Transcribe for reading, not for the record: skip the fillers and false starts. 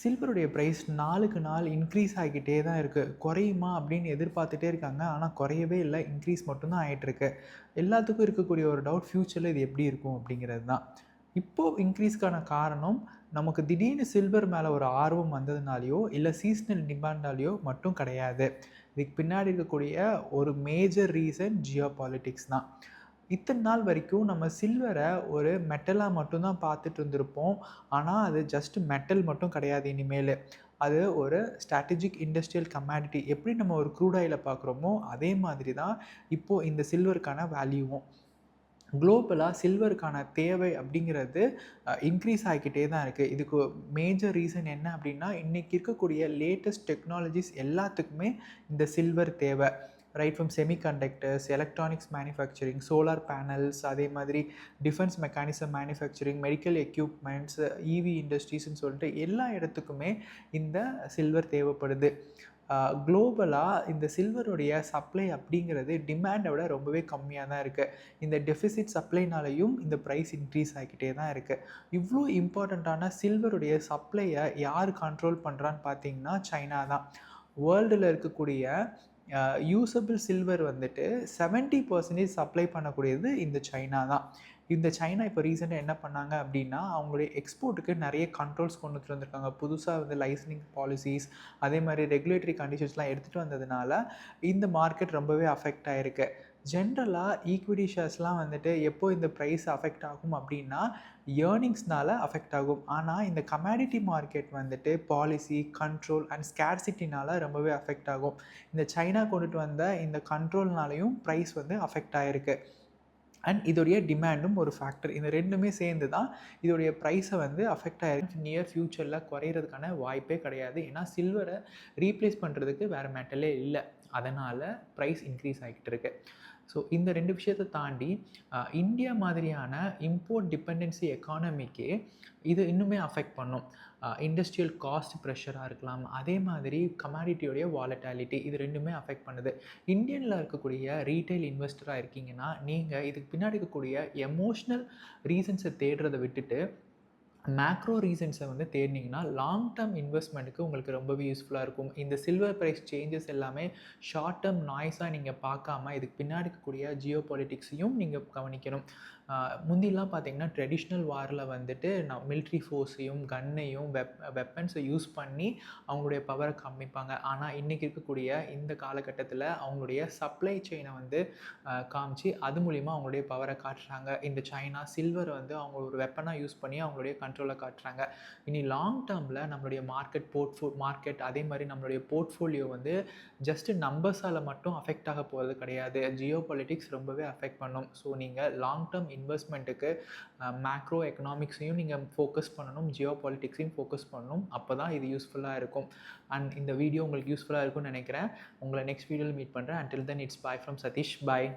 சில்வருடைய price நாளுக்கு நாள் increase ஆகிக்கிட்டே தான் இருக்குது. குறையுமா அப்படின்னு எதிர்பார்த்துட்டே இருக்காங்க. ஆனால் குறையவே இல்லை, இன்க்ரீஸ் மட்டும்தான் ஆகிட்டுருக்கு. எல்லாத்துக்கும் இருக்கக்கூடிய ஒரு டவுட், ஃப்யூச்சரில் இது எப்படி இருக்கும் அப்படிங்கிறது தான். இப்போது இன்க்ரீஸ்க்கான காரணம் நமக்கு திடீர்னு சில்வர் மேலே ஒரு ஆர்வம் வந்ததுனாலையோ இல்லை சீஸ்னல் டிமாண்டாலேயோ மட்டும் கிடையாது. இதுக்கு பின்னாடி இருக்கக்கூடிய ஒரு மேஜர் ரீசன் ஜியோ பாலிட்டிக்ஸ் தான். இத்தனை நாள் வரைக்கும் நம்ம சில்வரை ஒரு மெட்டலாக மட்டும்தான் பார்த்துட்டு இருந்திருப்போம். ஆனால் அது ஜஸ்ட் மெட்டல் மட்டும் கிடையாது இனிமேல். அது ஒரு ஸ்ட்ராட்டஜிக் இண்டஸ்ட்ரியல் கமாடிட்டி. எப்படி நம்ம ஒரு க்ரூட் ஆயிலை பார்க்குறோமோ அதே மாதிரி தான் இப்போது இந்த சில்வருக்கான வேல்யூவும். குளோபலாக சில்வருக்கான தேவை அப்படிங்கிறது இன்க்ரீஸ் ஆகிக்கிட்டே தான் இருக்குது. இதுக்கு மேஜர் ரீசன் என்ன அப்படின்னா, இன்றைக்கி இருக்கக்கூடிய லேட்டஸ்ட் டெக்னாலஜிஸ் எல்லாத்துக்குமே இந்த சில்வர் தேவை. Right from semiconductors, electronics manufacturing, solar panels, அதே மாதிரி defence mechanism manufacturing, medical equipments, EV இண்டஸ்ட்ரீஸ்ன்னு சொல்லிட்டு எல்லா இடத்துக்குமே இந்த சில்வர் தேவைப்படுது. குளோபலாக இந்த சில்வருடைய சப்ளை அப்படிங்கிறது டிமாண்டை விட ரொம்பவே கம்மியாக தான் இருக்குது. இந்த டெஃபிசிட் சப்ளைனாலையும் இந்த ப்ரைஸ் இன்க்ரீஸ் ஆகிக்கிட்டே தான் இருக்குது. இவ்வளோ இம்பார்ட்டண்ட்டான சில்வருடைய சப்ளையை யார் கண்ட்ரோல் பண்ணுறான்னு பார்த்தீங்கன்னா சைனா தான். வேர்ல்டில் இருக்கக்கூடிய யூசபிள் சில்வர் வந்துட்டு 70% சப்ளை பண்ணக்கூடியது இந்த சைனா தான். இந்த சைனா இப்போ ரீசெண்டாக என்ன பண்ணாங்க அப்படின்னா, அவங்களுடைய எக்ஸ்போர்ட்டுக்கு நிறைய கண்ட்ரோல்ஸ் கொண்டு வந்திருக்காங்க. புதுசாக வந்து லைசனிங் பாலிசிஸ், அதே மாதிரி ரெகுலேட்டரி கண்டிஷன்ஸ்லாம் எடுத்துகிட்டு வந்ததுனால இந்த மார்க்கெட் ரொம்பவே அஃபெக்ட் ஆகிருக்கு. ஜென்ரலாக ஈக்விட்டி ஷேர்ஸ்லாம் வந்துட்டு எப்போ இந்த ப்ரைஸ் அஃபெக்ட் ஆகும் அப்படின்னா ஏர்னிங்ஸ்னால அஃபெக்ட் ஆகும். ஆனால் இந்த கமாடிட்டி மார்க்கெட் வந்துட்டு பாலிசி, கண்ட்ரோல் அண்ட் ஸ்கேர்சிட்டினால் ரொம்பவே அஃபெக்ட் ஆகும். இந்த சைனா கொண்டுட்டு வந்த இந்த கண்ட்ரோல்னாலையும் ப்ரைஸ் வந்து அஃபெக்ட் ஆகிருக்கு. அண்ட் இதோடைய டிமாண்டும் ஒரு ஃபேக்டர். இந்த ரெண்டுமே சேர்ந்து தான் இதோடைய ப்ரைஸை வந்து அஃபெக்ட் ஆகிருக்கு. நியர் ஃப்யூச்சரில் குறையிறதுக்கான வாய்ப்பே கிடையாது. ஏன்னா சில்வரை ரீப்ளேஸ் பண்ணுறதுக்கு வேறு மெட்டலே இல்லை. அதனால் ப்ரைஸ் இன்க்ரீஸ் ஆகிக்கிட்டு இருக்கு. ஸோ இந்த ரெண்டு விஷயத்தை தாண்டி இந்தியா மாதிரியான இம்போர்ட் டிபெண்டன்சி எக்கானமிக்கே இது இன்னுமே அஃபெக்ட் பண்ணும். இண்டஸ்ட்ரியல் காஸ்ட் ப்ரெஷராக இருக்கலாம், அதே மாதிரி கமாடிட்டியோடைய வாலட்டாலிட்டி, இது ரெண்டுமே அஃபெக்ட் பண்ணுது. இந்தியனில் இருக்கக்கூடிய ரீட்டைல் இன்வெஸ்டராக இருக்கீங்கன்னா நீங்கள் இதுக்கு பின்னாடி இருக்கக்கூடிய எமோஷ்னல் ரீசன்ஸை தேடுறதை விட்டுட்டு மேக்ரோ ரீசன்ஸை வந்து தேடினீங்கன்னா லாங் டேர்ம் இன்வெஸ்ட்மெண்ட்டுக்கு உங்களுக்கு ரொம்பவே யூஸ்ஃபுல்லாக இருக்கும். இந்த சில்வர் ப்ரைஸ் சேஞ்சஸ் எல்லாமே ஷார்ட் டேர்ம் நாய்ஸாக நீங்கள் பார்க்காம இதுக்கு பின்னாடி இருக்கக்கூடிய ஜியோ பாலிட்டிக்ஸையும் நீங்கள் கவனிக்கணும். முந்திலாம் பார்த்தீங்கன்னா ட்ரெடிஷ்னல் வாரில் வந்துட்டு மிலிட்ரி ஃபோர்ஸையும் கன்னையும் வெப்பன்ஸை யூஸ் பண்ணி அவங்களுடைய பவரை காமிப்பாங்க. ஆனால் இன்றைக்கி இருக்கக்கூடிய இந்த காலகட்டத்தில் அவங்களுடைய சப்ளை செயினை வந்து காமிச்சு அது மூலிமா அவங்களுடைய பவரை காட்டுறாங்க. இந்த சைனா சில்வரை வந்து அவங்க ஒரு வெப்பனாக யூஸ் பண்ணி அவங்களுடைய கண்ட்ரோலை காட்டுறாங்க. இனி லாங் டேர்மில் நம்மளுடைய மார்க்கெட் அதே மாதிரி நம்மளுடைய போர்ட்ஃபோலியோ வந்து ஜஸ்ட்டு நம்பர்ஸால் மட்டும் அஃபெக்ட் ஆக போகிறது கிடையாது. ஜியோ பாலிட்டிக்ஸ் ரொம்பவே அஃபெக்ட் பண்ணும். ஸோ நீங்கள் லாங் டேர்ம் இன்வெஸ்ட்மெண்ட்டுக்கு மேக்ரோ எக்கனாமிக்ஸையும் நீங்கள் ஃபோக்கஸ் பண்ணணும், ஜியோ பாலிட்டிக்ஸையும் ஃபோக்கஸ் பண்ணணும். அப்போ தான் இது யூஸ்ஃபுல்லாக இருக்கும். அண்ட் இந்த வீடியோ உங்களுக்கு யூஸ்ஃபுல்லாக இருக்கும்னு நினைக்கிறேன். உங்களை நெக்ஸ்ட் வீடியோவில் மீட் பண்ணுறேன். Until then, it's bye from Satish. Bye.